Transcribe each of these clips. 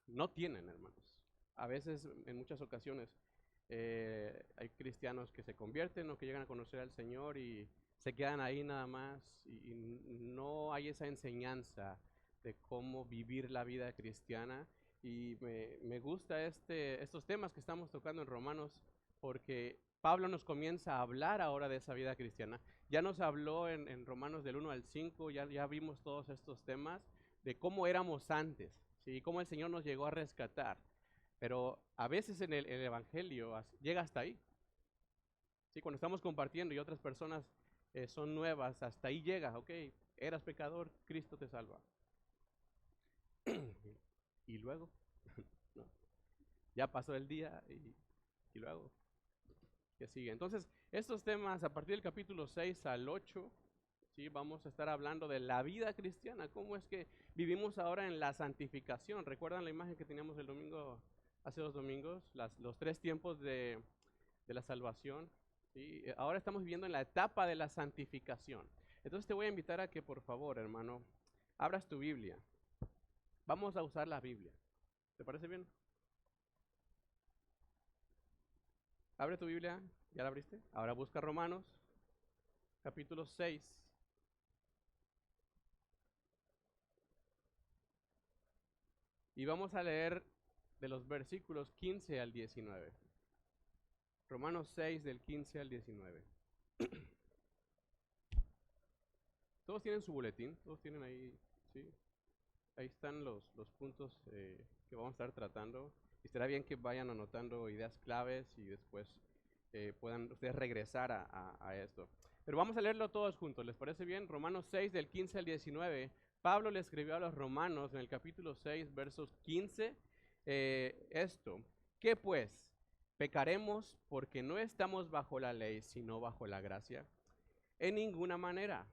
no tienen, hermanos. A veces, en muchas ocasiones, hay cristianos que se convierten o que llegan a conocer al Señor y se quedan ahí nada más y no hay esa enseñanza de cómo vivir la vida cristiana. Y me gusta estos temas que estamos tocando en Romanos porque Pablo nos comienza a hablar ahora de esa vida cristiana. Ya nos habló en Romanos del 1 al 5, ya vimos todos estos temas de cómo éramos antes, ¿sí? Cómo el Señor nos llegó a rescatar. Pero a veces en el Evangelio llega hasta ahí. ¿Sí? Cuando estamos compartiendo y otras personas son nuevas, hasta ahí llega, ok, eras pecador, Cristo te salva. Y luego, no, ya pasó el día y luego, ¿qué sigue? Entonces, estos temas a partir del capítulo 6 al 8, ¿sí? Vamos a estar hablando de la vida cristiana, cómo es que vivimos ahora en la santificación. ¿Recuerdan la imagen que teníamos el domingo, hace 2 domingos? Los 3 tiempos de la salvación. ¿Sí? Ahora estamos viviendo en la etapa de la santificación. Entonces te voy a invitar a que por favor, hermano, abras tu Biblia. Vamos a usar la Biblia. ¿Te parece bien? Abre tu Biblia. ¿Ya la abriste? Ahora busca Romanos, capítulo 6. Y vamos a leer de los versículos 15 al 19. Romanos 6 del 15 al 19. Todos tienen su boletín, todos tienen ahí, ¿sí? Ahí están los puntos que vamos a estar tratando. Y será bien que vayan anotando ideas claves y después puedan ustedes regresar a esto. Pero vamos a leerlo todos juntos, ¿les parece bien? Romanos 6 del 15 al 19. Pablo le escribió a los romanos en el capítulo 6, versos 15, esto. ¿Qué pues? ¿Pecaremos porque no estamos bajo la ley, sino bajo la gracia? En ninguna manera.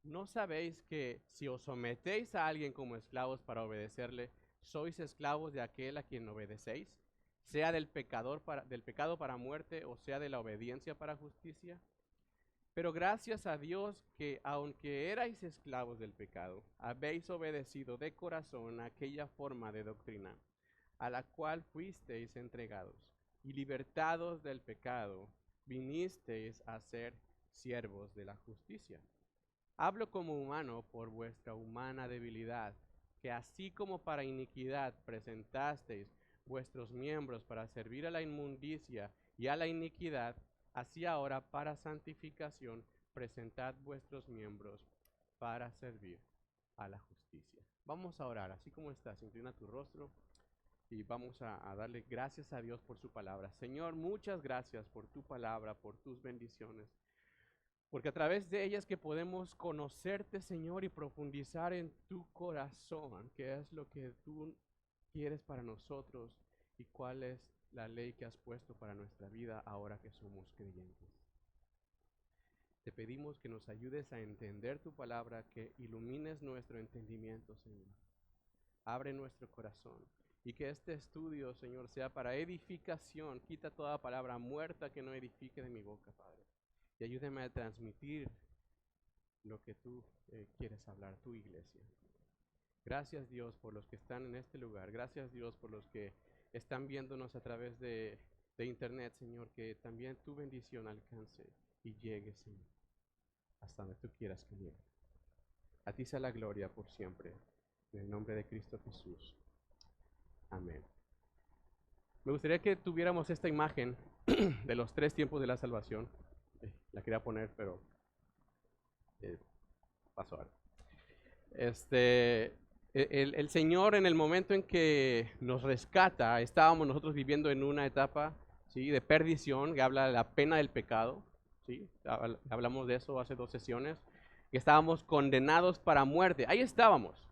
¿No sabéis que si os sometéis a alguien como esclavos para obedecerle, sois esclavos de aquel a quien obedecéis? Sea del pecado para muerte o sea de la obediencia para justicia. Pero gracias a Dios que aunque erais esclavos del pecado, habéis obedecido de corazón aquella forma de doctrina a la cual fuisteis entregados, y libertados del pecado, vinisteis a ser siervos de la justicia. Hablo como humano por vuestra humana debilidad, que así como para iniquidad presentasteis vuestros miembros para servir a la inmundicia y a la iniquidad, así ahora para santificación presentad vuestros miembros para servir a la justicia. Vamos a orar, así como estás, inclina tu rostro y vamos a darle gracias a Dios por su palabra. Señor, muchas gracias por tu palabra, por tus bendiciones. Porque a través de ellas que podemos conocerte, Señor, y profundizar en tu corazón, qué es lo que tú quieres para nosotros y cuál es la ley que has puesto para nuestra vida ahora que somos creyentes. Te pedimos que nos ayudes a entender tu palabra, que ilumines nuestro entendimiento, Señor. Abre nuestro corazón y que este estudio, Señor, sea para edificación. Quita toda palabra muerta que no edifique de mi boca, Padre. Y ayúdame a transmitir lo que tú quieres hablar, tu iglesia. Gracias, Dios, por los que están en este lugar. Gracias, Dios, por los que están viéndonos a través de internet, Señor. Que también tu bendición alcance y llegue, Señor, hasta donde tú quieras que llegue. A ti sea la gloria por siempre. En el nombre de Cristo Jesús. Amén. Me gustaría que tuviéramos esta imagen de los 3 tiempos de la salvación. La quería poner, pero pasó algo. El Señor, en el momento en que nos rescata, estábamos nosotros viviendo en una etapa, ¿sí?, de perdición, que habla de la pena del pecado, ¿sí? Hablamos de eso hace 2 sesiones, que estábamos condenados para muerte. Ahí estábamos.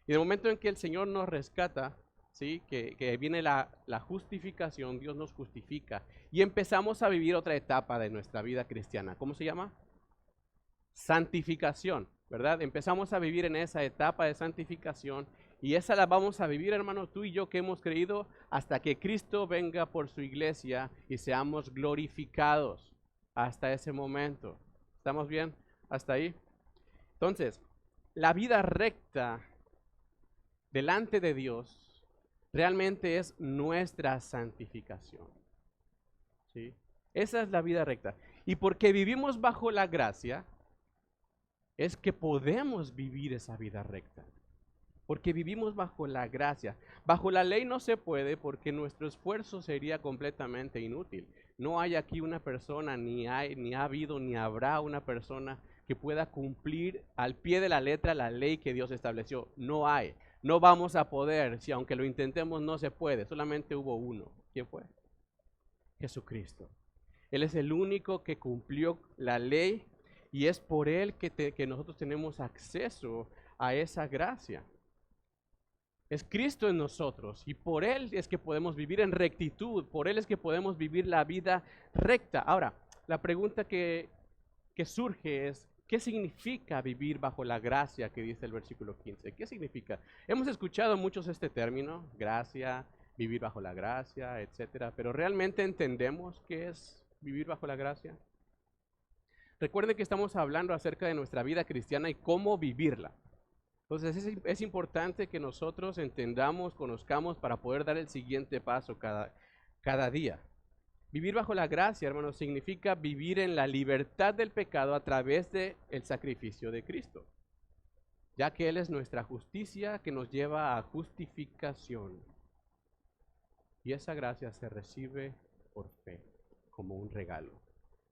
Y en el momento en que el Señor nos rescata, ¿sí?, que viene la justificación, Dios nos justifica y empezamos a vivir otra etapa de nuestra vida cristiana. ¿Cómo se llama? Santificación, ¿verdad? Empezamos a vivir en esa etapa de santificación y esa la vamos a vivir, hermano, tú y yo que hemos creído hasta que Cristo venga por su iglesia y seamos glorificados hasta ese momento. ¿Estamos bien? ¿Hasta ahí? Entonces, la vida recta delante de Dios realmente es nuestra santificación. ¿Sí? Esa es la vida recta. Y porque vivimos bajo la gracia, es que podemos vivir esa vida recta. Porque vivimos bajo la gracia. Bajo la ley no se puede porque nuestro esfuerzo sería completamente inútil. No hay aquí una persona, ni ha habido, ni habrá una persona que pueda cumplir al pie de la letra la ley que Dios estableció. No hay. No vamos a poder, si aunque lo intentemos no se puede. Solamente hubo uno. ¿Quién fue? Jesucristo. Él es el único que cumplió la ley y es por Él que nosotros tenemos acceso a esa gracia. Es Cristo en nosotros y por Él es que podemos vivir en rectitud, por Él es que podemos vivir la vida recta. Ahora, la pregunta que surge es, ¿qué significa vivir bajo la gracia que dice el versículo 15? ¿Qué significa? Hemos escuchado muchos este término, gracia, vivir bajo la gracia, etcétera, pero ¿realmente entendemos qué es vivir bajo la gracia? Recuerden que estamos hablando acerca de nuestra vida cristiana y cómo vivirla. Entonces es importante que nosotros entendamos, conozcamos para poder dar el siguiente paso cada día. Vivir bajo la gracia, hermanos, significa vivir en la libertad del pecado a través del sacrificio de Cristo, ya que Él es nuestra justicia que nos lleva a justificación. Y esa gracia se recibe por fe, como un regalo.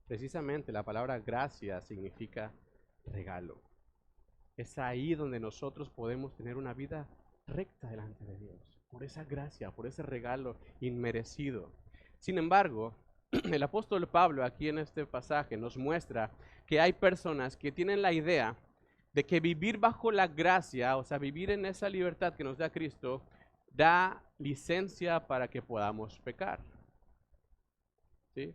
Precisamente la palabra gracia significa regalo. Es ahí donde nosotros podemos tener una vida recta delante de Dios, por esa gracia, por ese regalo inmerecido. Sin embargo, el apóstol Pablo aquí en este pasaje nos muestra que hay personas que tienen la idea de que vivir bajo la gracia, o sea, vivir en esa libertad que nos da Cristo, da licencia para que podamos pecar. ¿Sí?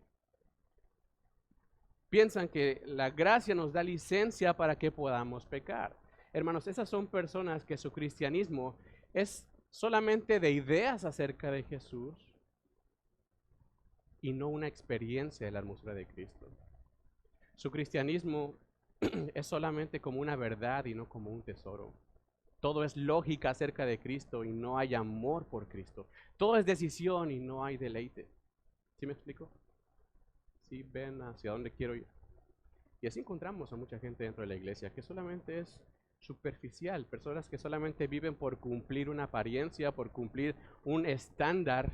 Piensan que la gracia nos da licencia para que podamos pecar. Hermanos, esas son personas que su cristianismo es solamente de ideas acerca de Jesús y no una experiencia de la hermosura de Cristo. Su cristianismo es solamente como una verdad y no como un tesoro. Todo es lógica acerca de Cristo y no hay amor por Cristo. Todo es decisión y no hay deleite. ¿Sí me explico? ¿Sí ven hacia dónde quiero ir? Y así encontramos a mucha gente dentro de la iglesia que solamente es superficial, personas que solamente viven por cumplir una apariencia, por cumplir un estándar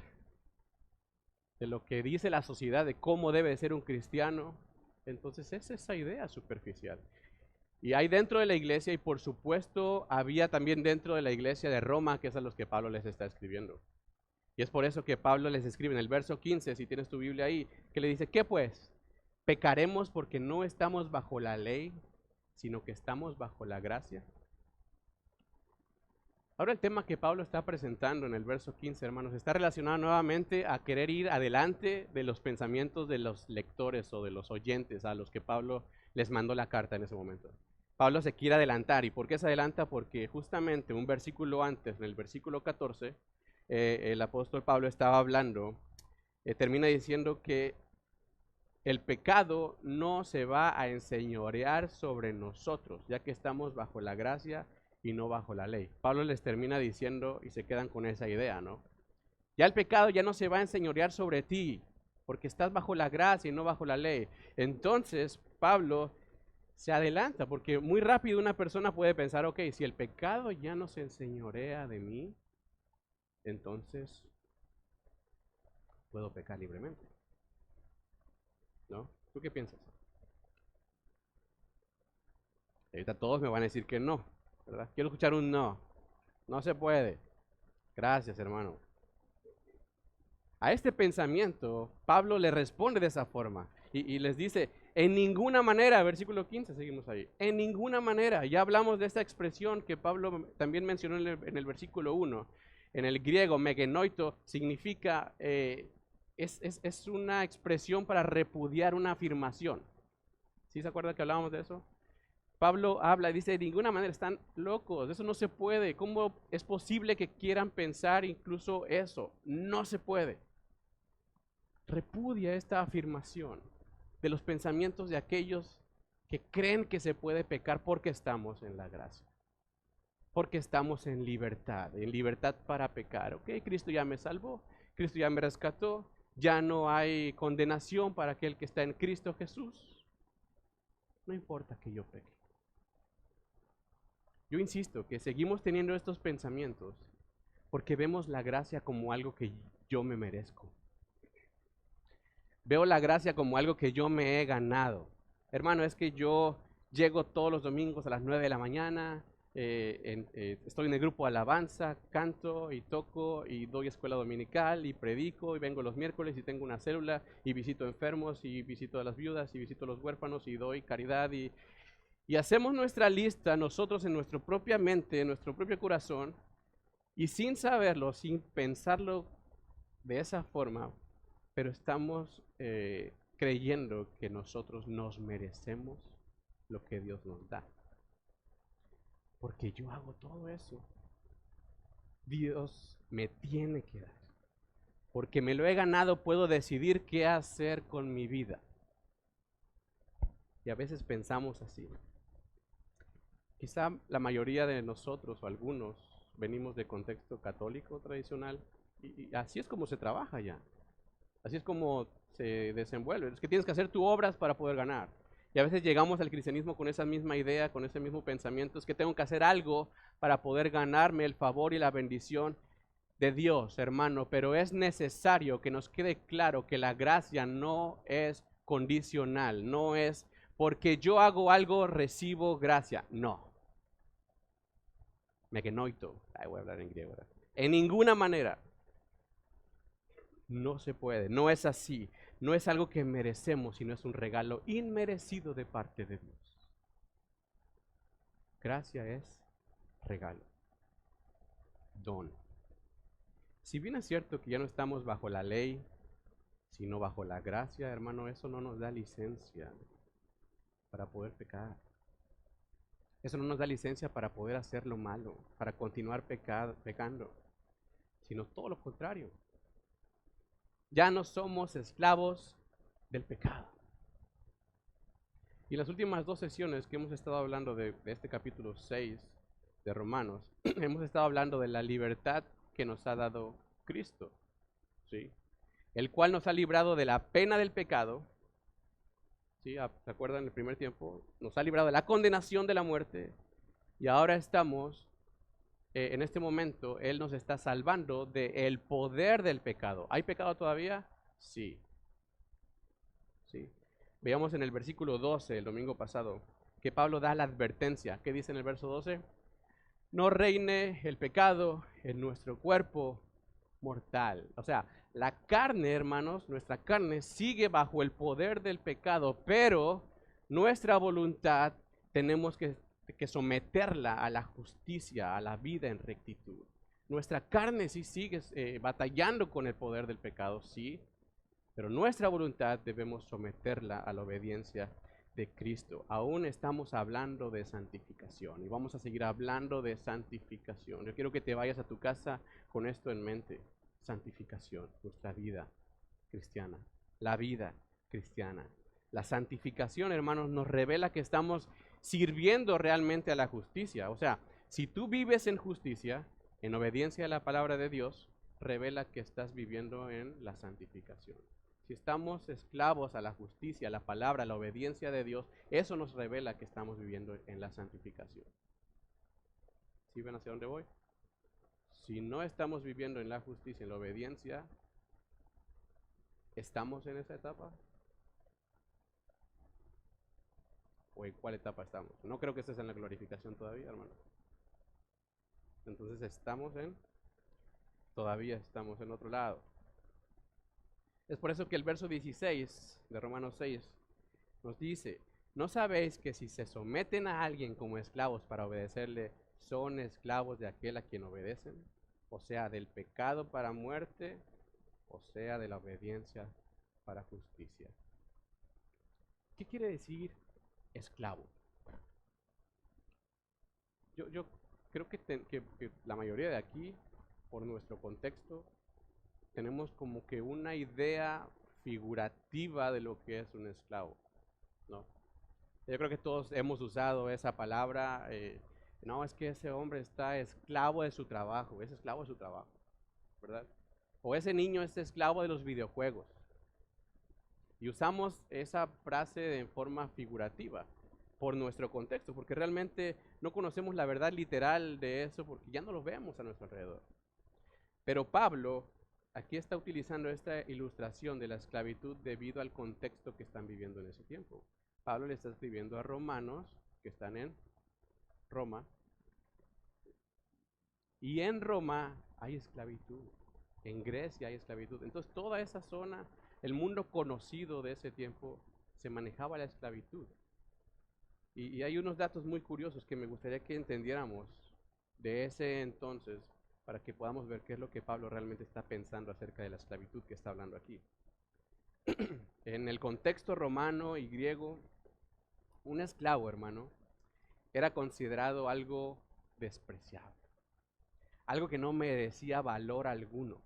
de lo que dice la sociedad de cómo debe ser un cristiano. Entonces es esa idea superficial. Y hay dentro de la iglesia, y por supuesto había también dentro de la iglesia de Roma, que es a los que Pablo les está escribiendo. Y es por eso que Pablo les escribe en el verso 15, si tienes tu Biblia ahí, que le dice, ¿qué pues? ¿Pecaremos porque no estamos bajo la ley, sino que estamos bajo la gracia? Ahora el tema que Pablo está presentando en el verso 15, hermanos, está relacionado nuevamente a querer ir adelante de los pensamientos de los lectores o de los oyentes a los que Pablo les mandó la carta en ese momento. Pablo se quiere adelantar. ¿Y por qué se adelanta? Porque justamente un versículo antes, en el versículo 14, el apóstol Pablo estaba hablando, termina diciendo que el pecado no se va a enseñorear sobre nosotros, ya que estamos bajo la gracia y no bajo la ley. Pablo les termina diciendo y se quedan con esa idea, ¿no? Ya el pecado ya no se va a enseñorear sobre ti, porque estás bajo la gracia y no bajo la ley. Entonces, Pablo se adelanta, porque muy rápido una persona puede pensar, ok, si el pecado ya no se enseñorea de mí, entonces puedo pecar libremente. ¿No? ¿Tú qué piensas? Ahorita todos me van a decir que no, ¿verdad? Quiero escuchar un no. No se puede. Gracias, hermano. A este pensamiento, Pablo le responde de esa forma y les dice, en ninguna manera, versículo 15, seguimos ahí, en ninguna manera. Ya hablamos de esta expresión que Pablo también mencionó en el versículo 1. En el griego, megenoito, significa, es una expresión para repudiar una afirmación. ¿Sí se acuerdan que hablábamos de eso? Pablo habla y dice, de ninguna manera, están locos, eso no se puede. ¿Cómo es posible que quieran pensar incluso eso? No se puede. Repudia esta afirmación de los pensamientos de aquellos que creen que se puede pecar porque estamos en la gracia. Porque estamos en libertad para pecar. Ok, Cristo ya me salvó, Cristo ya me rescató, ya no hay condenación para aquel que está en Cristo Jesús. No importa que yo peque. Yo insisto que seguimos teniendo estos pensamientos porque vemos la gracia como algo que yo me merezco. Veo la gracia como algo que yo me he ganado. Hermano, es que yo llego todos los domingos a las 9 de la mañana, estoy en el grupo Alabanza, canto y toco y doy escuela dominical y predico y vengo los miércoles y tengo una célula y visito enfermos y visito a las viudas y visito a los huérfanos y doy caridad y hacemos nuestra lista nosotros en nuestra propia mente, en nuestro propio corazón y sin saberlo, sin pensarlo de esa forma, pero estamos creyendo que nosotros nos merecemos lo que Dios nos da. Porque yo hago todo eso. Dios me tiene que dar. Porque me lo he ganado, puedo decidir qué hacer con mi vida. Y a veces pensamos así. Quizá la mayoría de nosotros o algunos venimos de contexto católico tradicional y así es como se trabaja ya. Así es como se desenvuelve. Es que tienes que hacer tus obras para poder ganar. Y a veces llegamos al cristianismo con esa misma idea, con ese mismo pensamiento. Es que tengo que hacer algo para poder ganarme el favor y la bendición de Dios, hermano. Pero es necesario que nos quede claro que la gracia no es condicional. No es porque yo hago algo, recibo gracia. No. Megenoito. Ay, voy a hablar en griego. ¿Verdad? En ninguna manera. No se puede, no es así, no es algo que merecemos, sino es un regalo inmerecido de parte de Dios. Gracia es regalo, don. Si bien es cierto que ya no estamos bajo la ley, sino bajo la gracia, hermano, eso no nos da licencia para poder pecar. Eso no nos da licencia para poder hacer lo malo, para continuar pecando, sino todo lo contrario. Ya no somos esclavos del pecado. Y en las últimas dos sesiones que hemos estado hablando de este capítulo 6 de Romanos, hemos estado hablando de la libertad que nos ha dado Cristo, ¿sí? El cual nos ha librado de la pena del pecado, ¿sí? ¿Se acuerdan? En el primer tiempo, nos ha librado de la condenación de la muerte y ahora estamos, en este momento, Él nos está salvando del poder del pecado. ¿Hay pecado todavía? Sí. Sí. Veamos en el versículo 12, el domingo pasado, que Pablo da la advertencia. ¿Qué dice en el verso 12? No reine el pecado en nuestro cuerpo mortal. O sea, la carne, hermanos, nuestra carne sigue bajo el poder del pecado, pero nuestra voluntad tenemos que someterla a la justicia, a la vida en rectitud. Nuestra carne sí sigue batallando con el poder del pecado, sí, pero nuestra voluntad debemos someterla a la obediencia de Cristo. Aún estamos hablando de santificación y vamos a seguir hablando de santificación. Yo quiero que te vayas a tu casa con esto en mente. Santificación, nuestra vida cristiana, la vida cristiana. La santificación, hermanos, nos revela que estamos sirviendo realmente a la justicia. O sea, si tú vives en justicia, en obediencia a la palabra de Dios, revela que estás viviendo en la santificación. Si estamos esclavos a la justicia, a la palabra, a la obediencia de Dios, eso nos revela que estamos viviendo en la santificación. ¿Sí ven hacia dónde voy? Si no estamos viviendo en la justicia, en la obediencia, ¿estamos en esa etapa? ¿O en cuál etapa estamos? No creo que estés en la glorificación todavía, hermano. Entonces todavía estamos en otro lado. Es por eso que el verso 16 de Romanos 6 nos dice, ¿no sabéis que si se someten a alguien como esclavos para obedecerle, son esclavos de aquel a quien obedecen? O sea, del pecado para muerte, o sea, de la obediencia para justicia. ¿Qué quiere decir esclavo? Yo creo que la mayoría de aquí, por nuestro contexto, tenemos como que una idea figurativa de lo que es un esclavo, ¿no? Yo creo que todos hemos usado esa palabra No, es que ese hombre está esclavo de su trabajo, es esclavo de su trabajo, ¿verdad? O ese niño es esclavo de los videojuegos. Y usamos esa frase en forma figurativa por nuestro contexto, porque realmente no conocemos la verdad literal de eso, porque ya no lo vemos a nuestro alrededor. Pero Pablo aquí está utilizando esta ilustración de la esclavitud debido al contexto que están viviendo en ese tiempo. Pablo le está escribiendo a romanos que están en Roma, y en Roma hay esclavitud, en Grecia hay esclavitud. Entonces toda esa zona, el mundo conocido de ese tiempo, se manejaba la esclavitud. Y hay unos datos muy curiosos que me gustaría que entendiéramos de ese entonces para que podamos ver qué es lo que Pablo realmente está pensando acerca de la esclavitud que está hablando aquí. En el contexto romano y griego, un esclavo, hermano, era considerado algo despreciable, algo que no merecía valor alguno,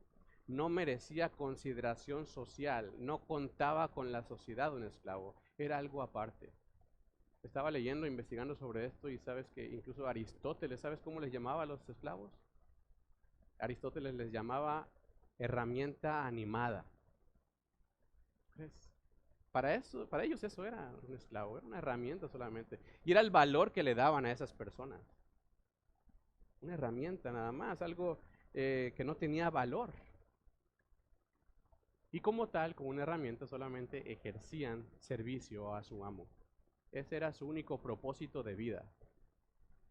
no merecía consideración social, no contaba con la sociedad un esclavo, era algo aparte. Estaba leyendo, investigando sobre esto y sabes que incluso Aristóteles, ¿sabes cómo les llamaba a los esclavos? Aristóteles les llamaba herramienta animada. ¿Ves? Para ellos eso era un esclavo, era una herramienta solamente. Y era el valor que le daban a esas personas. Una herramienta nada más, algo que no tenía valor. Y como tal, como una herramienta, solamente ejercían servicio a su amo. Ese era su único propósito de vida,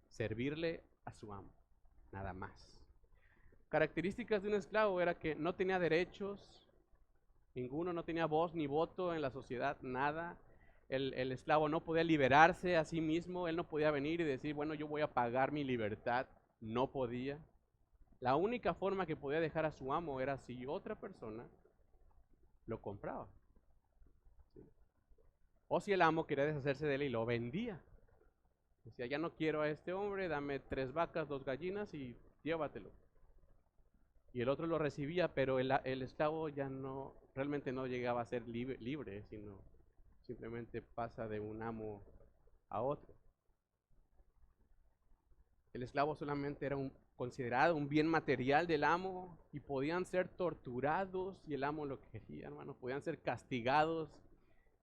servirle a su amo, nada más. Características de un esclavo era que no tenía derechos, ninguno, no tenía voz ni voto en la sociedad, nada. El esclavo no podía liberarse a sí mismo, él no podía venir y decir, bueno, yo voy a pagar mi libertad, no podía. La única forma que podía dejar a su amo era si otra persona lo compraba. ¿Sí? O si el amo quería deshacerse de él y lo vendía. Decía, ya no quiero a este hombre, dame 3 vacas, 2 gallinas y llévatelo. Y el otro lo recibía, pero el esclavo ya no, realmente no llegaba a ser libre, sino simplemente pasa de un amo a otro. El esclavo solamente era considerado un bien material del amo y podían ser torturados si el amo lo quería, hermano. Podían ser castigados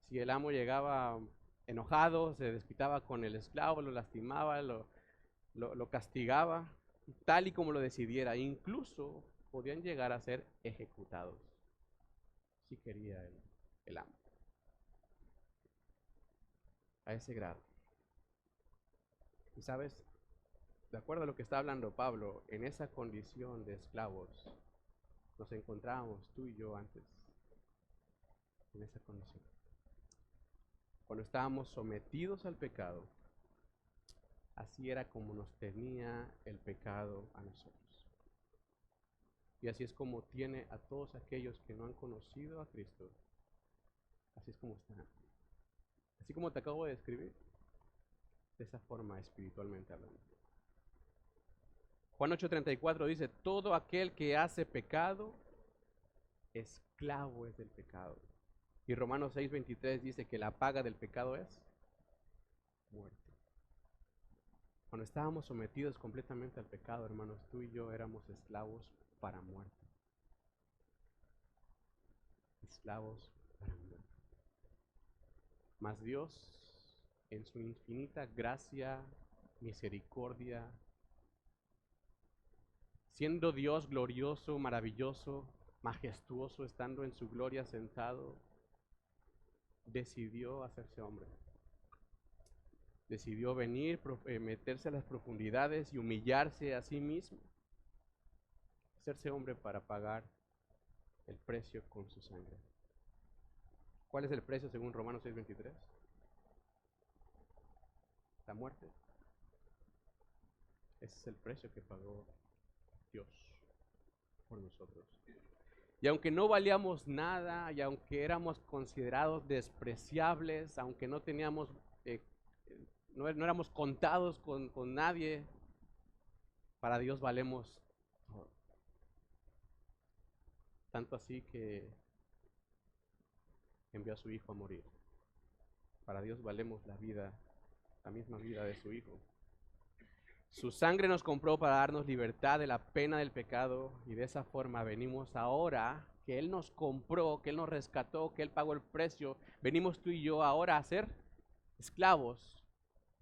si el amo llegaba enojado, se desquitaba con el esclavo, lo lastimaba, lo castigaba, tal y como lo decidiera. Incluso podían llegar a ser ejecutados si quería el amo. A ese grado. Y sabes, de acuerdo a lo que está hablando Pablo, en esa condición de esclavos nos encontrábamos tú y yo antes, en esa condición. Cuando estábamos sometidos al pecado, así era como nos tenía el pecado a nosotros. Y así es como tiene a todos aquellos que no han conocido a Cristo. Así es como están. Así como te acabo de describir, de esa forma espiritualmente hablando. Juan 8:34 dice, todo aquel que hace pecado, esclavo es del pecado. Y Romanos 6:23 dice que la paga del pecado es muerte. Cuando estábamos sometidos completamente al pecado, hermanos, tú y yo éramos esclavos para muerte. Esclavos para muerte. Mas Dios, en su infinita gracia, misericordia, siendo Dios glorioso, maravilloso, majestuoso, estando en su gloria sentado, decidió hacerse hombre. Decidió venir, meterse a las profundidades y humillarse a sí mismo. Hacerse hombre para pagar el precio con su sangre. ¿Cuál es el precio según Romanos 6:23? La muerte. Ese es el precio que pagó Dios por nosotros. Y aunque no valíamos nada, y aunque éramos considerados despreciables, aunque no teníamos, no éramos contados con nadie, para Dios valemos todo. Tanto así que envió a su Hijo a morir. Para Dios valemos la vida, la misma vida de su Hijo. Su sangre nos compró para darnos libertad de la pena del pecado y de esa forma venimos ahora que Él nos compró, que Él nos rescató, que Él pagó el precio. Venimos tú y yo ahora a ser esclavos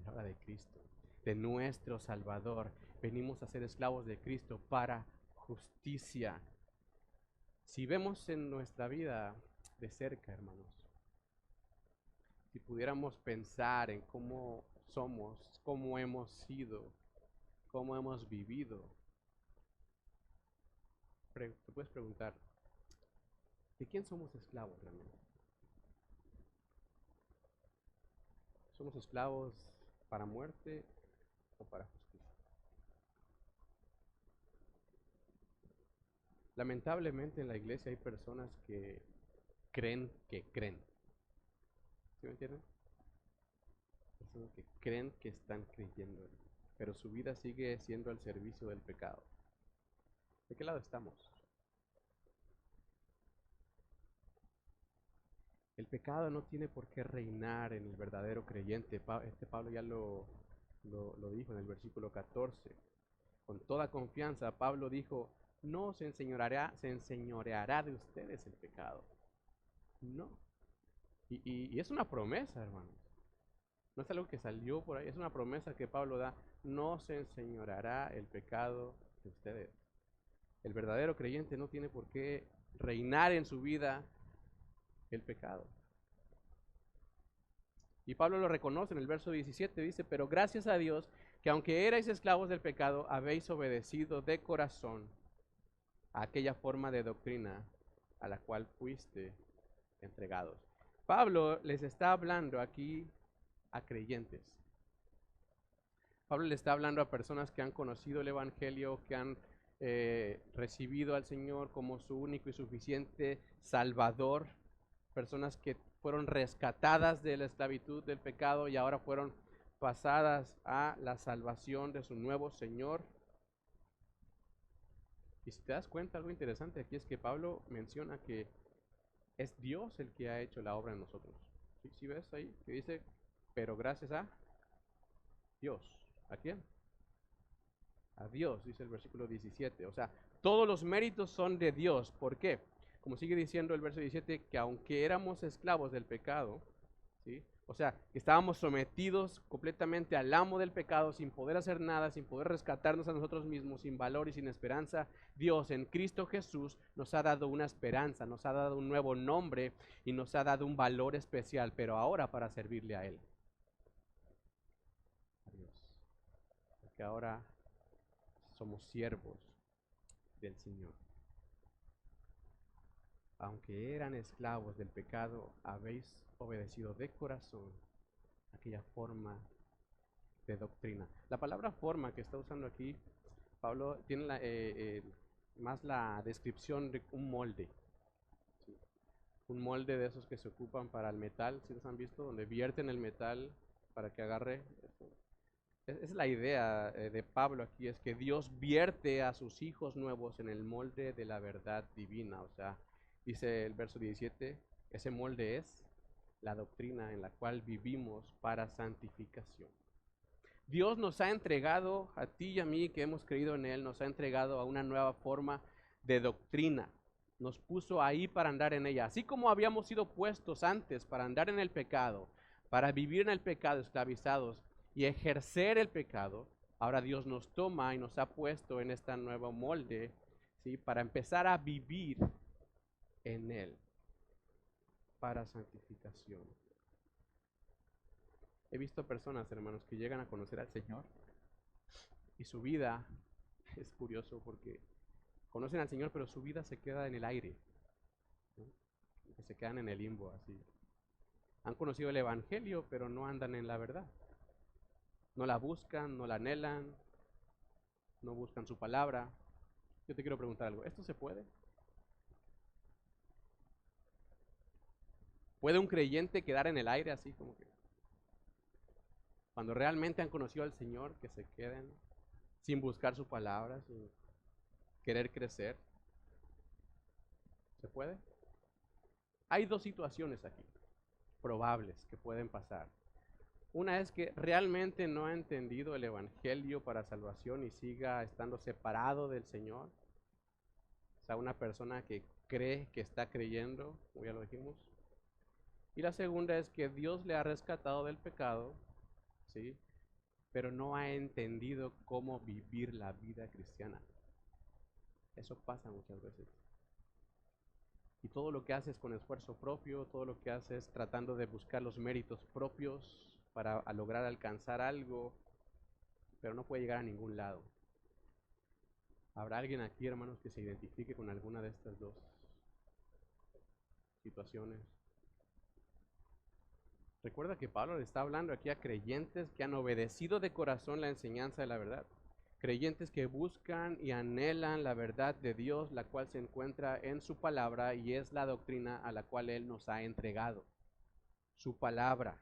ahora de Cristo, de nuestro Salvador. Venimos a ser esclavos de Cristo para justicia. Si vemos en nuestra vida de cerca, hermanos, si pudiéramos pensar en cómo somos, cómo hemos sido, cómo hemos vivido, te puedes preguntar, ¿de quién somos esclavos realmente? ¿Somos esclavos para muerte o para justicia? Lamentablemente en la iglesia hay personas que creen que creen. ¿Sí me entienden? Personas que creen que están creyendo, pero su vida sigue siendo al servicio del pecado. ¿De qué lado estamos? El pecado no tiene por qué reinar en el verdadero creyente. Pablo ya lo dijo en el versículo 14. Con toda confianza, Pablo dijo, no se enseñoreará de ustedes el pecado. No. Y es una promesa, hermanos. No es algo que salió por ahí, es una promesa que Pablo da. No se enseñoreará el pecado de ustedes. El verdadero creyente no tiene por qué reinar en su vida el pecado. Y Pablo lo reconoce en el verso 17, dice, pero gracias a Dios que aunque erais esclavos del pecado, habéis obedecido de corazón a aquella forma de doctrina a la cual fuiste entregados. Pablo les está hablando aquí a creyentes. Pablo le está hablando a personas que han conocido el Evangelio, que han recibido al Señor como su único y suficiente Salvador, personas que fueron rescatadas de la esclavitud del pecado y ahora fueron pasadas a la salvación de su nuevo Señor. Y si te das cuenta, algo interesante aquí es que Pablo menciona que es Dios el que ha hecho la obra en nosotros. ¿Sí ves ahí? Que dice, pero gracias a Dios. ¿A quién? A Dios, dice el versículo 17. O sea, todos los méritos son de Dios. ¿Por qué? Como sigue diciendo el verso 17, que aunque éramos esclavos del pecado, ¿sí? O sea, que estábamos sometidos completamente al amo del pecado, sin poder hacer nada, sin poder rescatarnos a nosotros mismos, sin valor y sin esperanza, Dios en Cristo Jesús nos ha dado una esperanza, nos ha dado un nuevo nombre y nos ha dado un valor especial, pero ahora para servirle a Él. A Dios. Porque ahora somos siervos del Señor. Aunque eran esclavos del pecado, habéis obedecido de corazón aquella forma de doctrina. La palabra forma que está usando aquí, Pablo, tiene más la descripción de un molde. ¿Sí? Un molde de esos que se ocupan para el metal, si los han visto, donde vierten el metal para que agarre. Es la idea de Pablo aquí, es que Dios vierte a sus hijos nuevos en el molde de la verdad divina. O sea, dice el verso 17, ese molde es la doctrina en la cual vivimos para santificación. Dios nos ha entregado, a ti y a mí que hemos creído en Él, nos ha entregado a una nueva forma de doctrina. Nos puso ahí para andar en ella. Así como habíamos sido puestos antes para andar en el pecado, para vivir en el pecado esclavizados y ejercer el pecado, ahora Dios nos toma y nos ha puesto en este nuevo molde, ¿sí? Para empezar a vivir en Él, para santificación. He visto personas, hermanos, que llegan a conocer al Señor y su vida es curioso porque conocen al Señor, pero su vida se queda en el aire, ¿no? Que se quedan en el limbo, así. Han conocido el Evangelio, pero no andan en la verdad. No la buscan, no la anhelan, no buscan su palabra. Yo te quiero preguntar algo, ¿esto se puede? ¿Puede un creyente quedar en el aire así como que cuando realmente han conocido al Señor, que se queden sin buscar su palabra, sin querer crecer? ¿Se puede? Hay dos situaciones aquí probables que pueden pasar. Una es que realmente no ha entendido el Evangelio para salvación y siga estando separado del Señor. O sea, una persona que cree que está creyendo, como ya lo dijimos. Y la segunda es que Dios le ha rescatado del pecado, ¿sí? Pero no ha entendido cómo vivir la vida cristiana. Eso pasa muchas veces. Y todo lo que haces con esfuerzo propio, todo lo que haces tratando de buscar los méritos propios para lograr alcanzar algo, pero no puede llegar a ningún lado. ¿Habrá alguien aquí, hermanos, que se identifique con alguna de estas dos situaciones? Recuerda que Pablo le está hablando aquí a creyentes que han obedecido de corazón la enseñanza de la verdad. Creyentes que buscan y anhelan la verdad de Dios, la cual se encuentra en su palabra y es la doctrina a la cual Él nos ha entregado. Su palabra.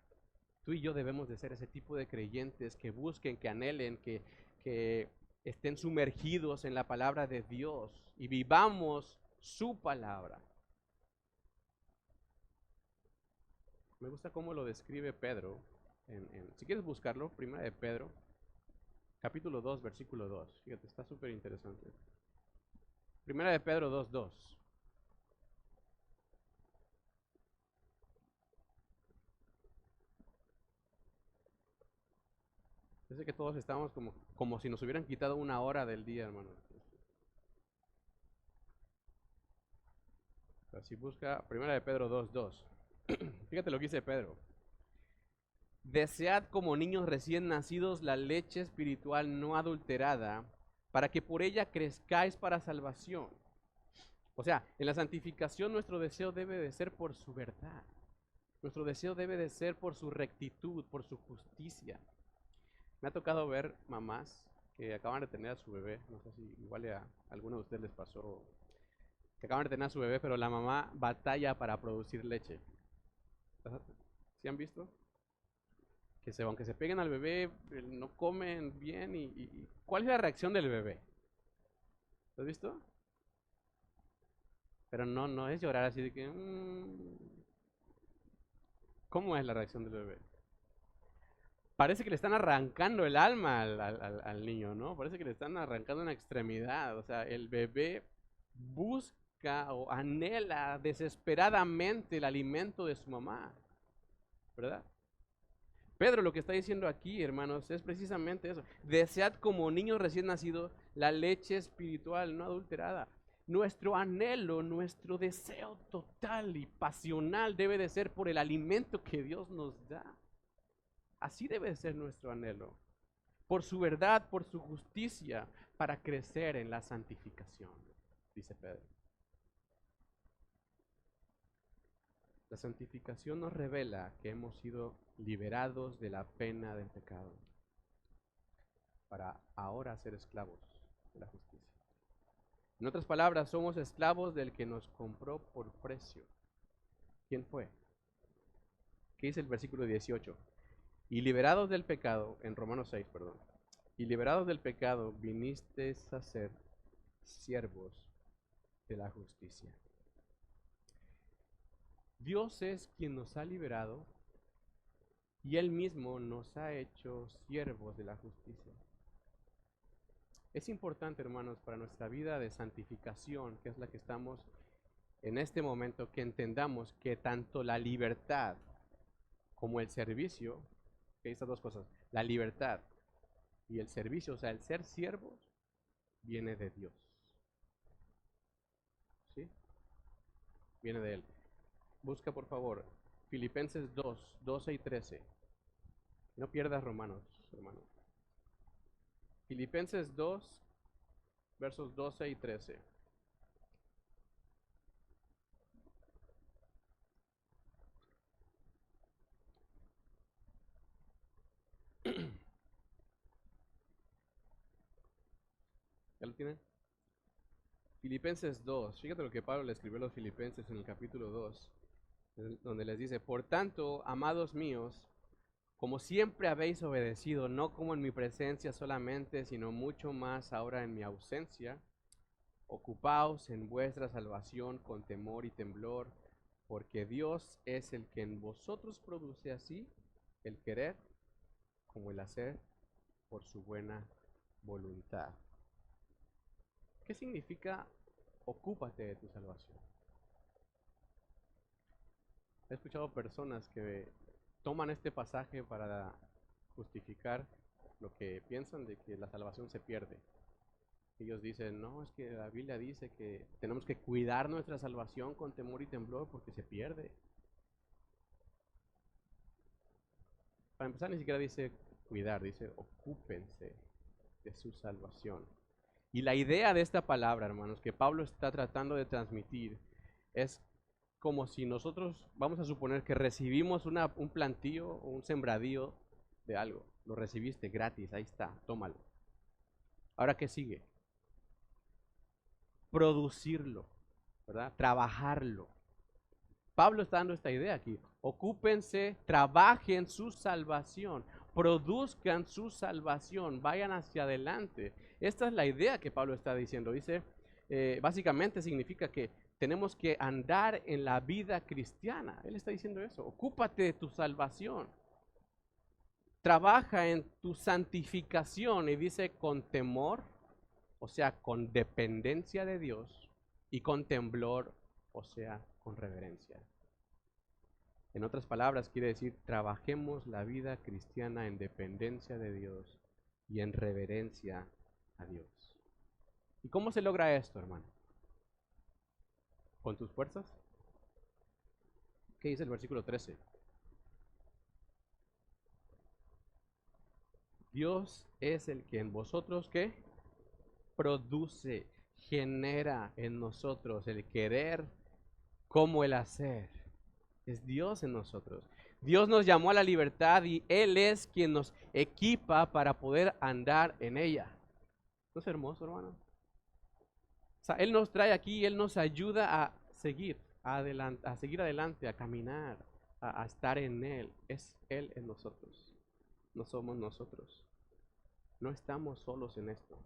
Tú y yo debemos de ser ese tipo de creyentes que busquen, que anhelen, que estén sumergidos en la palabra de Dios y vivamos su palabra. Me gusta cómo lo describe Pedro. Si quieres buscarlo, primera de Pedro, capítulo 2, versículo 2. Fíjate, está súper interesante. Primera de Pedro 2:2. Dice que todos estamos como si nos hubieran quitado una hora del día, hermano. Si busca primera de Pedro 2:2. Fíjate lo que dice Pedro. Desead como niños recién nacidos la leche espiritual no adulterada, para que por ella crezcáis para salvación. O sea, en la santificación nuestro deseo debe de ser por su verdad. Nuestro deseo debe de ser por su rectitud, por su justicia. Me ha tocado ver mamás que acaban de tener a su bebé, no sé si igual a alguno de ustedes les pasó, que acaban de tener a su bebé, pero la mamá batalla para producir leche. ¿Sí han visto? Aunque se peguen al bebé, no comen bien. ¿Cuál es la reacción del bebé? ¿Lo has visto? Pero no es llorar así de que... ¿Cómo es la reacción del bebé? Parece que le están arrancando el alma al niño, ¿no? Parece que le están arrancando una extremidad. O sea, el bebé busca o anhela desesperadamente el alimento de su mamá, ¿verdad? Pedro lo que está diciendo aquí, hermanos, es precisamente eso. Desead como niños recién nacidos la leche espiritual no adulterada. Nuestro anhelo, nuestro deseo total y pasional debe de ser por el alimento que Dios nos da. Así debe de ser nuestro anhelo. Por su verdad, por su justicia, para crecer en la santificación, dice Pedro. La santificación nos revela que hemos sido liberados de la pena del pecado para ahora ser esclavos de la justicia. En otras palabras, somos esclavos del que nos compró por precio. ¿Quién fue? ¿Qué dice el versículo 18? Y liberados del pecado, en Romanos 6, perdón. Y liberados del pecado, vinisteis a ser siervos de la justicia. Dios es quien nos ha liberado y Él mismo nos ha hecho siervos de la justicia. Es importante, hermanos, para nuestra vida de santificación, que es la que estamos en este momento, que entendamos que tanto la libertad como el servicio, que estas dos cosas, la libertad y el servicio, o sea, el ser siervos, viene de Dios. ¿Sí? Viene de Él. Busca, por favor, Filipenses 2, 12 y 13. No pierdas Romanos, hermano. Filipenses 2, versos 12 y 13. ¿Ya lo tienen? Filipenses 2. Fíjate lo que Pablo le escribió a los filipenses en el capítulo 2, donde les dice, por tanto, amados míos, como siempre habéis obedecido, no como en mi presencia solamente, sino mucho más ahora en mi ausencia, ocupaos en vuestra salvación con temor y temblor, porque Dios es el que en vosotros produce así el querer como el hacer por su buena voluntad. ¿Qué significa ocúpate de tu salvación? He escuchado personas que toman este pasaje para justificar lo que piensan de que la salvación se pierde. Ellos dicen, no, es que la Biblia dice que tenemos que cuidar nuestra salvación con temor y temblor porque se pierde. Para empezar, ni siquiera dice cuidar, dice ocúpense de su salvación. Y la idea de esta palabra, hermanos, que Pablo está tratando de transmitir, es como si nosotros, vamos a suponer que recibimos un plantío o un sembradío de algo. Lo recibiste gratis, ahí está, tómalo. Ahora, ¿qué sigue? Producirlo, ¿verdad? Trabajarlo. Pablo está dando esta idea aquí. Ocúpense, trabajen su salvación, produzcan su salvación, vayan hacia adelante. Esta es la idea que Pablo está diciendo. Dice, básicamente significa que tenemos que andar en la vida cristiana. Él está diciendo eso. Ocúpate de tu salvación. Trabaja en tu santificación y dice con temor, o sea, con dependencia de Dios, y con temblor, o sea, con reverencia. En otras palabras, quiere decir, trabajemos la vida cristiana en dependencia de Dios y en reverencia a Dios. ¿Y cómo se logra esto, hermano? ¿Con tus fuerzas? ¿Qué dice el versículo 13? Dios es el que en vosotros, ¿qué? Produce, genera en nosotros el querer como el hacer. Es Dios en nosotros. Dios nos llamó a la libertad y Él es quien nos equipa para poder andar en ella. ¿No es hermoso, hermano? O sea, Él nos trae aquí, Él nos ayuda a seguir adelante, a seguir adelante, a caminar, a estar en Él. Es Él en nosotros. No somos nosotros. No estamos solos en esto.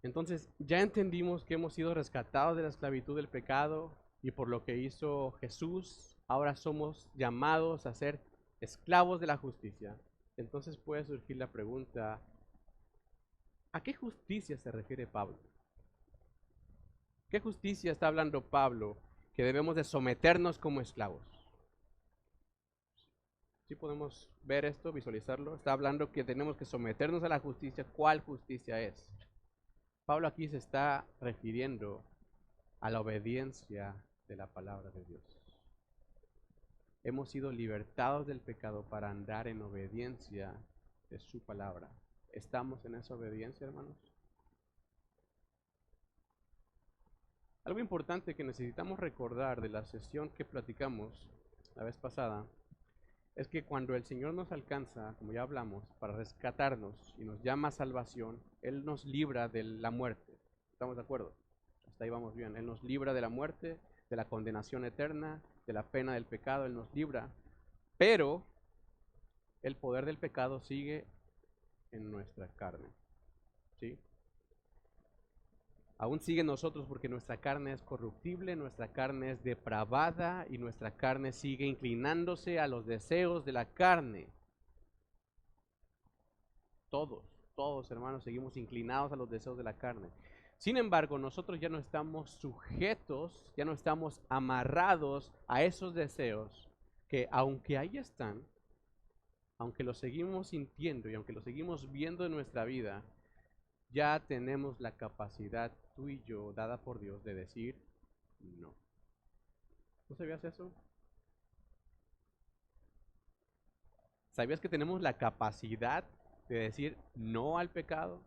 Entonces, ya entendimos que hemos sido rescatados de la esclavitud del pecado y por lo que hizo Jesús, ahora somos llamados a ser esclavos de la justicia. Entonces puede surgir la pregunta, ¿a qué justicia se refiere Pablo? ¿Qué justicia está hablando Pablo que debemos de someternos como esclavos? ¿Sí podemos ver esto, visualizarlo? Está hablando que tenemos que someternos a la justicia. ¿Cuál justicia es? Pablo aquí se está refiriendo a la obediencia de la palabra de Dios. Hemos sido libertados del pecado para andar en obediencia de su palabra. ¿Estamos en esa obediencia, hermanos? Algo importante que necesitamos recordar de la sesión que platicamos la vez pasada es que cuando el Señor nos alcanza, como ya hablamos, para rescatarnos y nos llama a salvación, Él nos libra de la muerte. ¿Estamos de acuerdo? Hasta ahí vamos bien. Él nos libra de la muerte, de la condenación eterna, de la pena del pecado, Él nos libra. Pero el poder del pecado sigue en nuestra carne. ¿Sí? Aún sigue en nosotros porque nuestra carne es corruptible, nuestra carne es depravada y nuestra carne sigue inclinándose a los deseos de la carne. Todos hermanos, seguimos inclinados a los deseos de la carne. Sin embargo, nosotros ya no estamos sujetos, ya no estamos amarrados a esos deseos que aunque ahí están, aunque los seguimos sintiendo y aunque los seguimos viendo en nuestra vida, ya tenemos la capacidad, tú y yo, dada por Dios, de decir no. ¿No sabías eso? ¿Sabías que tenemos la capacidad de decir no al pecado?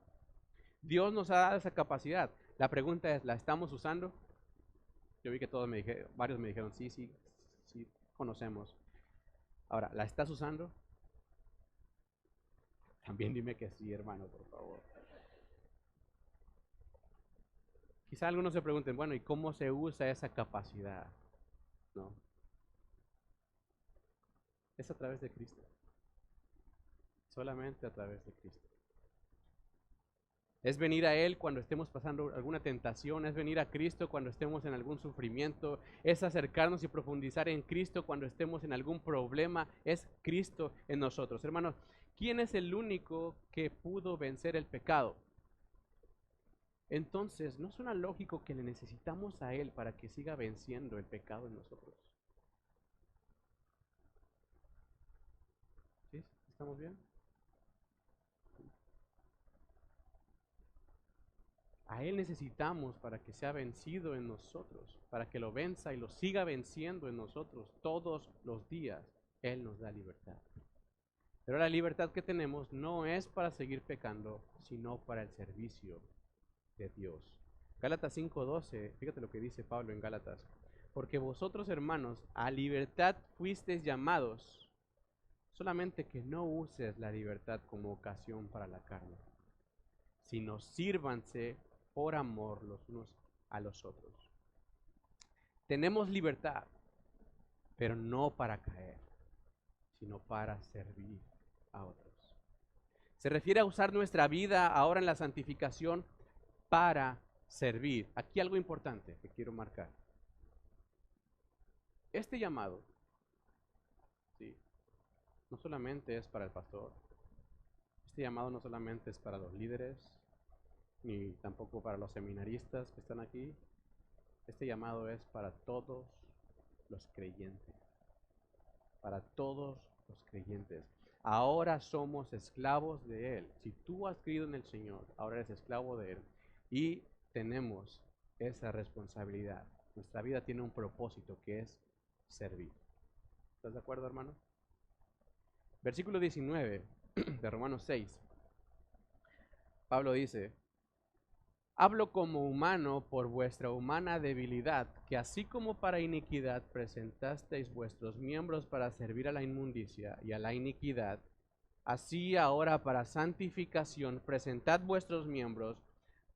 Dios nos ha dado esa capacidad. La pregunta es, ¿la estamos usando? Yo vi que varios me dijeron, sí, conocemos. Ahora, ¿la estás usando? También dime que sí, hermano, por favor. Quizá algunos se pregunten, bueno, ¿y cómo se usa esa capacidad? No. Es a través de Cristo. Solamente a través de Cristo. Es venir a Él cuando estemos pasando alguna tentación, es venir a Cristo cuando estemos en algún sufrimiento, es acercarnos y profundizar en Cristo cuando estemos en algún problema, es Cristo en nosotros. Hermanos, ¿quién es el único que pudo vencer el pecado? Entonces, ¿no suena lógico que le necesitamos a Él para que siga venciendo el pecado en nosotros? ¿Sí? ¿Estamos bien? A Él necesitamos para que sea vencido en nosotros, para que lo venza y lo siga venciendo en nosotros todos los días. Él nos da libertad. Pero la libertad que tenemos no es para seguir pecando, sino para el servicio de Dios. Gálatas 5:12, fíjate lo que dice Pablo en Gálatas. Porque vosotros, hermanos, a libertad fuisteis llamados, solamente que no uses la libertad como ocasión para la carne, sino sírvanse por amor los unos a los otros. Tenemos libertad, pero no para caer, sino para servir a otros. Se refiere a usar nuestra vida ahora en la santificación para servir. Aquí algo importante que quiero marcar. Este llamado, sí, no solamente es para el pastor, este llamado no solamente es para los líderes, ni tampoco para los seminaristas que están aquí. Este llamado es para todos los creyentes, para todos los creyentes. Ahora somos esclavos de Él. Si tú has creído en el Señor, ahora eres esclavo de Él. Y tenemos esa responsabilidad. Nuestra vida tiene un propósito que es servir. ¿Estás de acuerdo, hermano? Versículo 19 de Romanos 6. Pablo dice: hablo como humano por vuestra humana debilidad, que así como para iniquidad presentasteis vuestros miembros para servir a la inmundicia y a la iniquidad, así ahora para santificación presentad vuestros miembros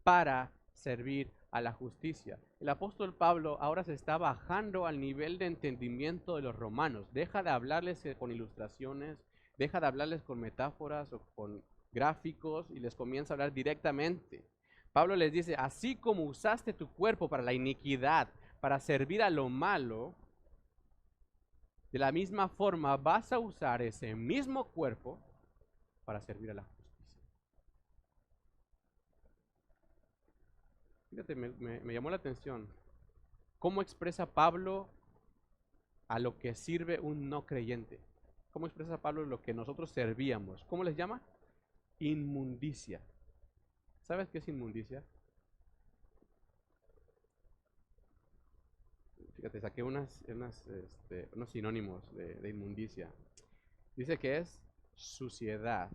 para servir a la justicia. El apóstol Pablo ahora se está bajando al nivel de entendimiento de los romanos. Deja de hablarles con ilustraciones, deja de hablarles con metáforas o con gráficos y les comienza a hablar directamente. Pablo les dice: así como usaste tu cuerpo para la iniquidad, para servir a lo malo, de la misma forma vas a usar ese mismo cuerpo para servir a la justicia. Fíjate, me llamó la atención cómo expresa Pablo a lo que sirve un no creyente. ¿Cómo expresa Pablo lo que nosotros servíamos? ¿Cómo les llama? Inmundicia. ¿Sabes qué es inmundicia? Fíjate, saqué unos sinónimos de inmundicia. Dice que es suciedad,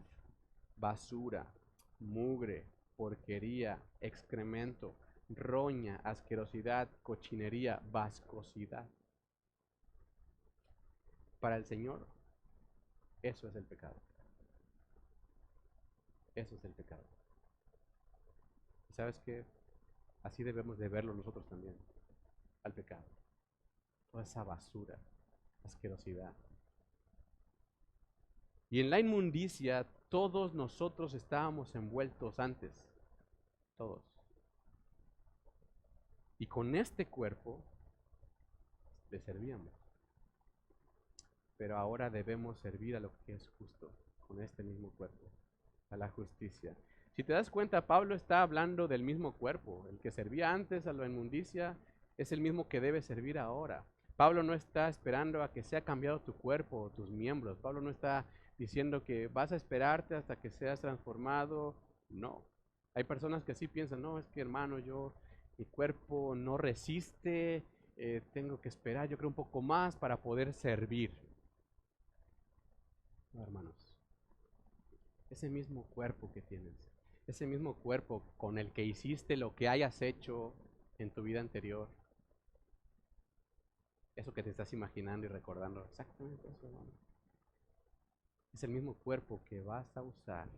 basura, mugre, porquería, excremento, roña, asquerosidad, cochinería, vascosidad. Para el Señor, eso es el pecado. Eso es el pecado. ¿Y sabes qué? Así debemos de verlo nosotros también, al pecado. Toda esa basura, asquerosidad. Y en la inmundicia todos nosotros estábamos envueltos antes. Todos. Y con este cuerpo le servíamos. Pero ahora debemos servir a lo que es justo, con este mismo cuerpo, a la justicia. Si te das cuenta, Pablo está hablando del mismo cuerpo. El que servía antes a la inmundicia es el mismo que debe servir ahora. Pablo no está esperando a que sea cambiado tu cuerpo o tus miembros. Pablo no está diciendo que vas a esperarte hasta que seas transformado. No. Hay personas que así piensan: no, es que hermano, mi cuerpo no resiste, tengo que esperar, yo creo, un poco más para poder servir. No, hermanos. Ese mismo cuerpo que tienes, ese mismo cuerpo con el que hiciste lo que hayas hecho en tu vida anterior, eso que te estás imaginando y recordando, exactamente eso, hermano. Es el mismo cuerpo que vas a usar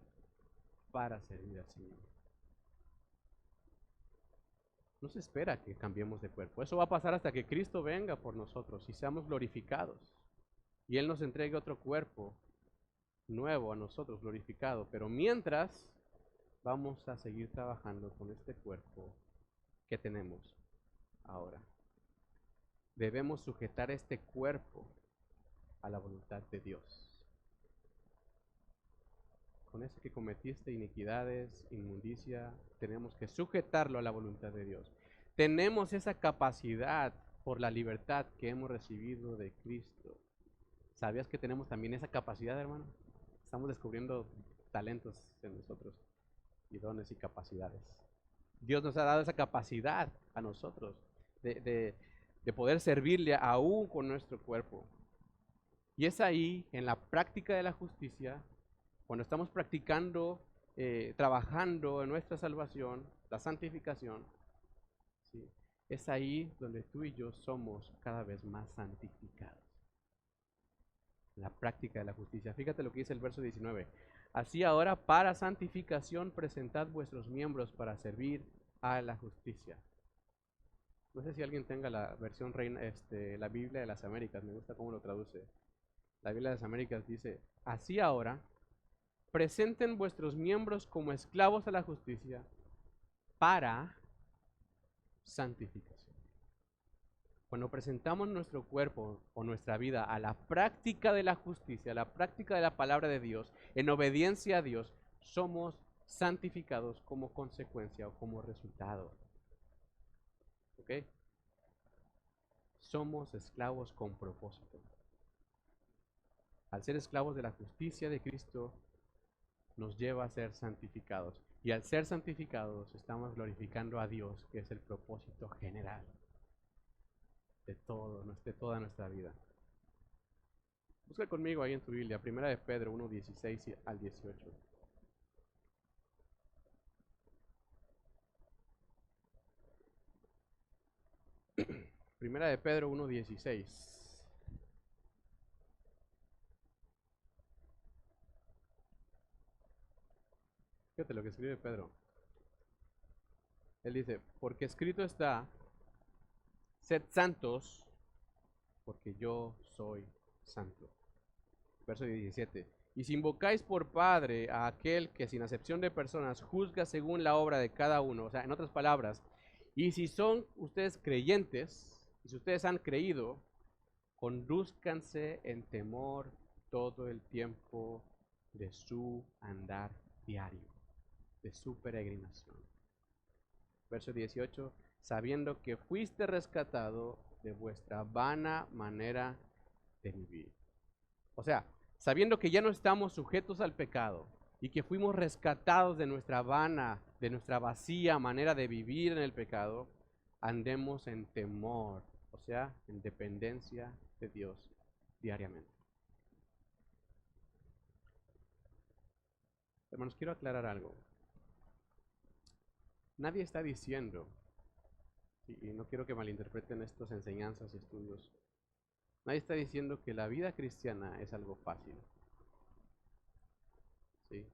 para servir al Señor. No se espera que cambiemos de cuerpo. Eso va a pasar hasta que Cristo venga por nosotros y seamos glorificados. Y Él nos entregue otro cuerpo nuevo a nosotros, glorificado. Pero mientras, vamos a seguir trabajando con este cuerpo que tenemos ahora. Debemos sujetar este cuerpo a la voluntad de Dios. Con ese que cometiste iniquidades, inmundicia, tenemos que sujetarlo a la voluntad de Dios. Tenemos esa capacidad por la libertad que hemos recibido de Cristo. ¿Sabías que tenemos también esa capacidad, hermano? Estamos descubriendo talentos en nosotros y dones y capacidades. Dios nos ha dado esa capacidad a nosotros de poder servirle aún con nuestro cuerpo. Y es ahí, en la práctica de la justicia, cuando estamos practicando, trabajando en nuestra salvación, la santificación, ¿sí? Es ahí donde tú y yo somos cada vez más santificados. La práctica de la justicia. Fíjate lo que dice el verso 19. Así ahora, para santificación, presentad vuestros miembros para servir a la justicia. No sé si alguien tenga la versión reina, la Biblia de las Américas, me gusta cómo lo traduce. La Biblia de las Américas dice, así ahora, presenten vuestros miembros como esclavos a la justicia para santificación. Cuando presentamos nuestro cuerpo o nuestra vida a la práctica de la justicia, a la práctica de la palabra de Dios, en obediencia a Dios, somos santificados como consecuencia o como resultado. ¿Ok? Somos esclavos con propósito. Al ser esclavos de la justicia de Cristo, nos lleva a ser santificados. Y al ser santificados, estamos glorificando a Dios, que es el propósito general de toda nuestra vida. Busca conmigo ahí en tu Biblia, 1 de Pedro 1, 16 al 18. Primera de Pedro 1, 16. Fíjate lo que escribe Pedro. Él dice, porque escrito está, sed santos, porque yo soy santo. Verso 17. Y si invocáis por Padre a aquel que sin acepción de personas juzga según la obra de cada uno, o sea, en otras palabras, y si son ustedes creyentes, y si ustedes han creído, conduzcanse en temor todo el tiempo de su andar diario, de su peregrinación. Verso 18, sabiendo que fuiste rescatado de vuestra vana manera de vivir. O sea, sabiendo que ya no estamos sujetos al pecado y que fuimos rescatados de nuestra vana, de nuestra vacía manera de vivir en el pecado, andemos en temor, o sea, en dependencia de Dios diariamente. Hermanos, quiero aclarar algo. Nadie está diciendo, y no quiero que malinterpreten estas enseñanzas y estudios, nadie está diciendo que la vida cristiana es algo fácil. ¿Sí?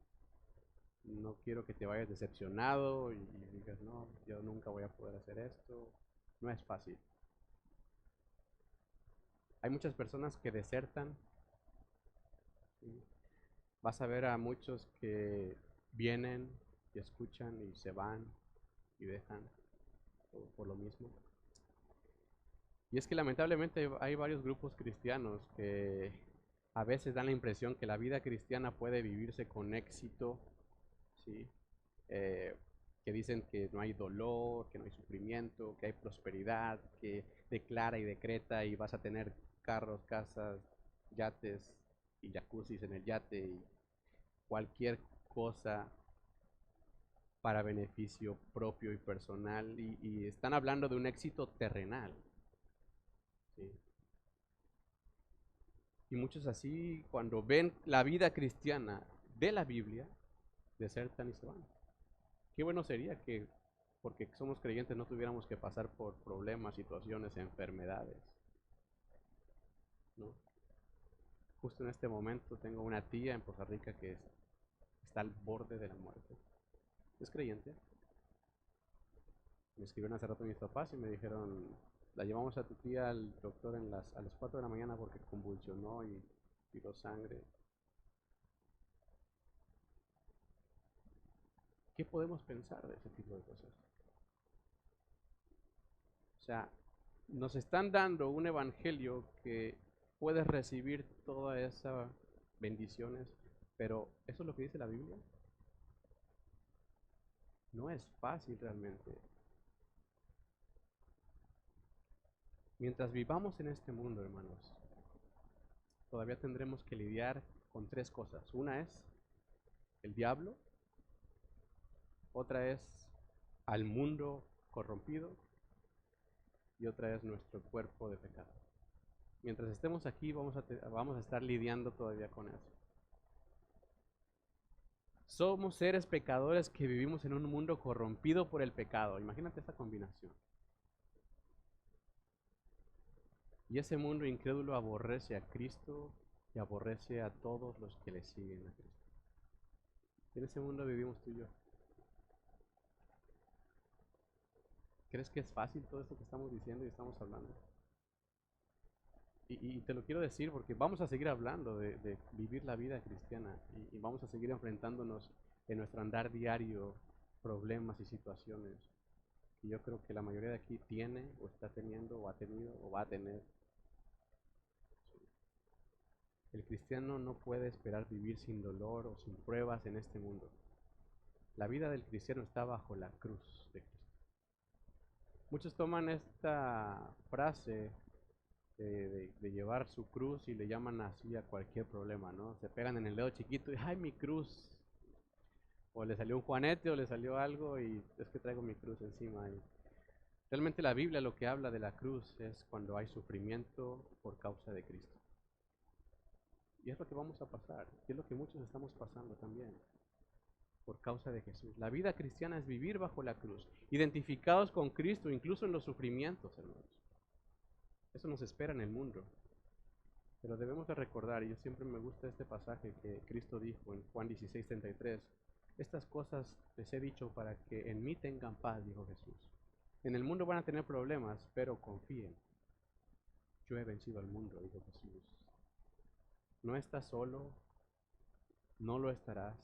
No quiero que te vayas decepcionado y digas, no, yo nunca voy a poder hacer esto. No es fácil. Hay muchas personas que desertan. ¿Sí? Vas a ver a muchos que vienen y escuchan y se van y dejan por lo mismo. Y es que lamentablemente hay varios grupos cristianos que a veces dan la impresión que la vida cristiana puede vivirse con éxito, ¿sí? Que dicen que no hay dolor, que no hay sufrimiento, que hay prosperidad, que declara y decreta y vas a tener carros, casas, yates y jacuzzis en el yate y cualquier cosa para beneficio propio y personal y están hablando de un éxito terrenal. ¿Sí? Y muchos así, cuando ven la vida cristiana de la Biblia, desertan y se van. Qué bueno sería que, porque somos creyentes, no tuviéramos que pasar por problemas, situaciones, enfermedades, ¿no? Justo en este momento tengo una tía en Costa Rica que está al borde de la muerte. Es creyente. Me escribieron hace rato mis papás y me dijeron, la llevamos a tu tía al doctor a las 4 de la mañana porque convulsionó y tiró sangre. ¿Qué podemos pensar de ese tipo de cosas? O sea, nos están dando un evangelio que puedes recibir todas esas bendiciones, pero ¿eso es lo que dice la Biblia? No es fácil realmente. Mientras vivamos en este mundo, hermanos, todavía tendremos que lidiar con tres cosas. Una es el diablo, otra es al mundo corrompido y otra es nuestro cuerpo de pecado. Mientras estemos aquí vamos a estar lidiando todavía con eso. Somos seres pecadores que vivimos en un mundo corrompido por el pecado. Imagínate esa combinación. Y ese mundo incrédulo aborrece a Cristo y aborrece a todos los que le siguen a Cristo. En ese mundo vivimos tú y yo. ¿Crees que es fácil todo esto que estamos diciendo y estamos hablando? Y te lo quiero decir porque vamos a seguir hablando de vivir la vida cristiana y vamos a seguir enfrentándonos en nuestro andar diario problemas y situaciones que yo creo que la mayoría de aquí tiene o está teniendo o ha tenido o va a tener. El cristiano no puede esperar vivir sin dolor o sin pruebas en este mundo. La vida del cristiano está bajo la cruz de Cristo. Muchos toman esta frase de llevar su cruz y le llaman así a cualquier problema, ¿no? Se pegan en el dedo chiquito y ¡ay, mi cruz! O le salió un juanete o le salió algo y es que traigo mi cruz encima. Y realmente la Biblia lo que habla de la cruz es cuando hay sufrimiento por causa de Cristo. Y es lo que vamos a pasar, y es lo que muchos estamos pasando también, por causa de Jesús. La vida cristiana es vivir bajo la cruz, identificados con Cristo, incluso en los sufrimientos, hermanos. Eso nos espera en el mundo. Pero debemos de recordar, y yo siempre me gusta este pasaje que Cristo dijo en Juan 16:33, estas cosas les he dicho para que en mí tengan paz, dijo Jesús. En el mundo van a tener problemas, pero confíen. Yo he vencido al mundo, dijo Jesús. No estás solo, no lo estarás,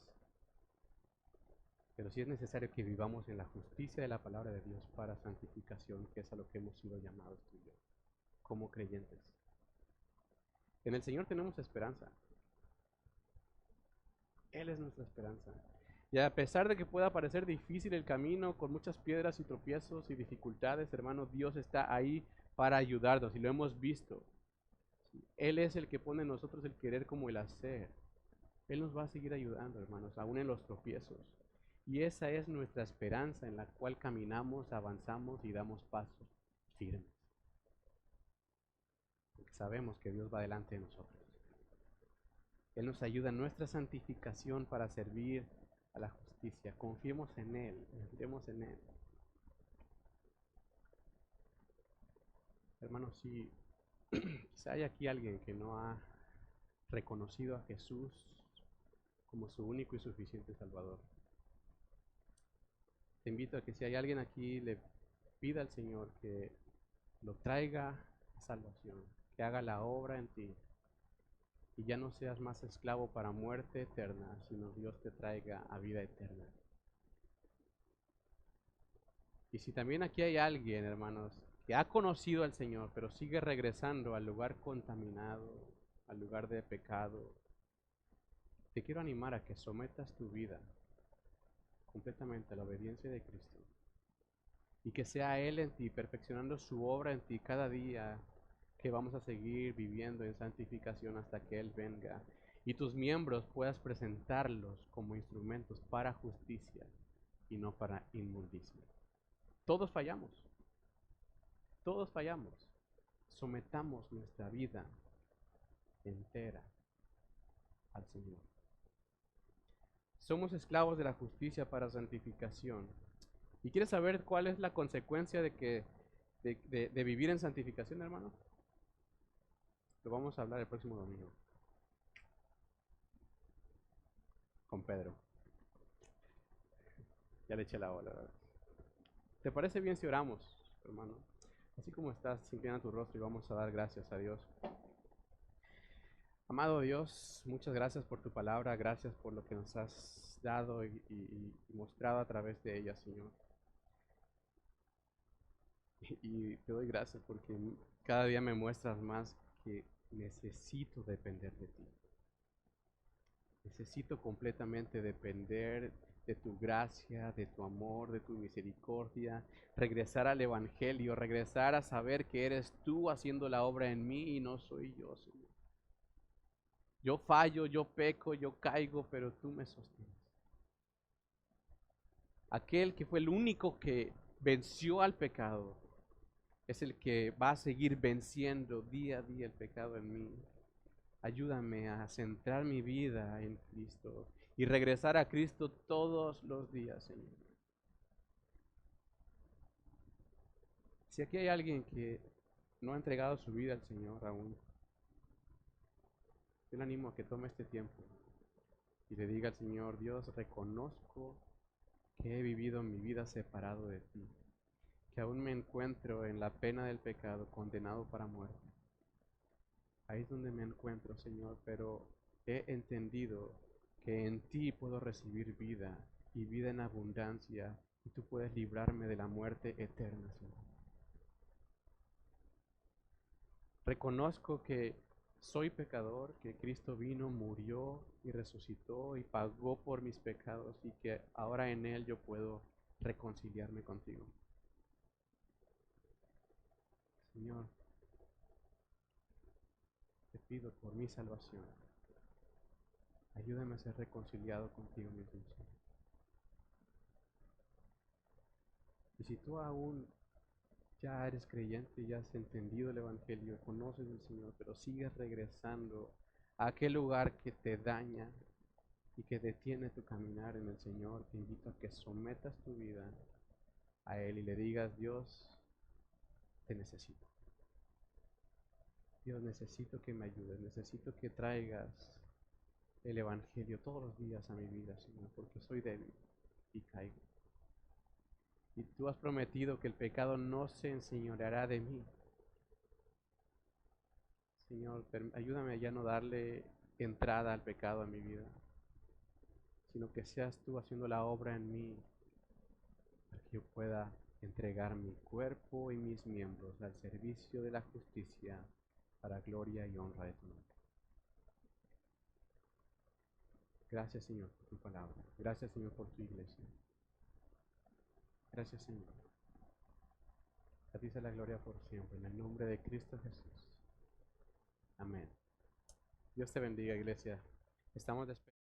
pero sí es necesario que vivamos en la justicia de la palabra de Dios para santificación, que es a lo que hemos sido llamados tú y yo, como creyentes. En el Señor tenemos esperanza. Él es nuestra esperanza. Y a pesar de que pueda parecer difícil el camino, con muchas piedras y tropiezos y dificultades, hermano, Dios está ahí para ayudarnos y lo hemos visto. Él es el que pone en nosotros el querer como el hacer. Él nos va a seguir ayudando, hermanos, aún en los tropiezos. Y esa es nuestra esperanza en la cual caminamos, avanzamos y damos pasos firmes. Porque sabemos que Dios va delante de nosotros. Él nos ayuda en nuestra santificación para servir a la justicia. Confiemos en Él, confiemos en Él. Hermanos, si quizá hay aquí alguien que no ha reconocido a Jesús como su único y suficiente Salvador, te invito a que si hay alguien aquí, le pida al Señor que lo traiga a salvación, que haga la obra en ti y ya no seas más esclavo para muerte eterna, sino Dios te traiga a vida eterna. Y si también aquí hay alguien, hermanos, que ha conocido al Señor, pero sigue regresando al lugar contaminado, al lugar de pecado, te quiero animar a que sometas tu vida completamente a la obediencia de Cristo y que sea Él en ti, perfeccionando su obra en ti cada día, que vamos a seguir viviendo en santificación hasta que Él venga y tus miembros puedas presentarlos como instrumentos para justicia y no para inmundicia. Todos fallamos, todos fallamos. Sometamos nuestra vida entera al Señor. Somos esclavos de la justicia para santificación. ¿Y quieres saber cuál es la consecuencia de vivir en santificación, hermano? Lo vamos a hablar el próximo domingo con Pedro. Ya le eché la ola, ¿verdad? ¿Te parece bien si oramos, hermano? Así como estás, inclina tu rostro y vamos a dar gracias a Dios. Amado Dios, muchas gracias por tu palabra, gracias por lo que nos has dado y mostrado a través de ella, Señor. Y te doy gracias porque cada día me muestras más que necesito depender de ti. Necesito completamente depender de tu gracia, de tu amor, de tu misericordia, regresar al Evangelio, regresar a saber que eres tú haciendo la obra en mí y no soy yo, Señor. Yo fallo, yo peco, yo caigo, pero tú me sostienes. Aquel que fue el único que venció al pecado es el que va a seguir venciendo día a día el pecado en mí. Ayúdame a centrar mi vida en Cristo y regresar a Cristo todos los días, Señor. Si aquí hay alguien que no ha entregado su vida al Señor aún, yo le animo a que tome este tiempo y le diga al Señor: Dios, reconozco que he vivido mi vida separado de ti, que aún me encuentro en la pena del pecado, condenado para muerte. Ahí es donde me encuentro, Señor, pero he entendido que en ti puedo recibir vida y vida en abundancia, y tú puedes librarme de la muerte eterna, Señor. Reconozco que soy pecador, que Cristo vino, murió y resucitó y pagó por mis pecados, y que ahora en Él yo puedo reconciliarme contigo. Señor, te pido por mi salvación. Ayúdame a ser reconciliado contigo mismo, Señor. Y si tú aún ya eres creyente, ya has entendido el Evangelio, conoces al Señor, pero sigues regresando a aquel lugar que te daña y que detiene tu caminar en el Señor, te invito a que sometas tu vida a Él y le digas: Dios, te necesito. Dios, necesito que me ayudes, necesito que traigas el Evangelio todos los días a mi vida, Señor, porque soy débil y caigo. Y tú has prometido que el pecado no se enseñoreará de mí. Señor, ayúdame a ya no darle entrada al pecado a mi vida, sino que seas tú haciendo la obra en mí para que yo pueda entregar mi cuerpo y mis miembros al servicio de la justicia para gloria y honra de tu nombre. Gracias, Señor, por tu palabra. Gracias, Señor, por tu iglesia. Gracias, Señor. A ti sea la gloria por siempre. En el nombre de Cristo Jesús. Amén. Dios te bendiga, iglesia. Estamos despedidos.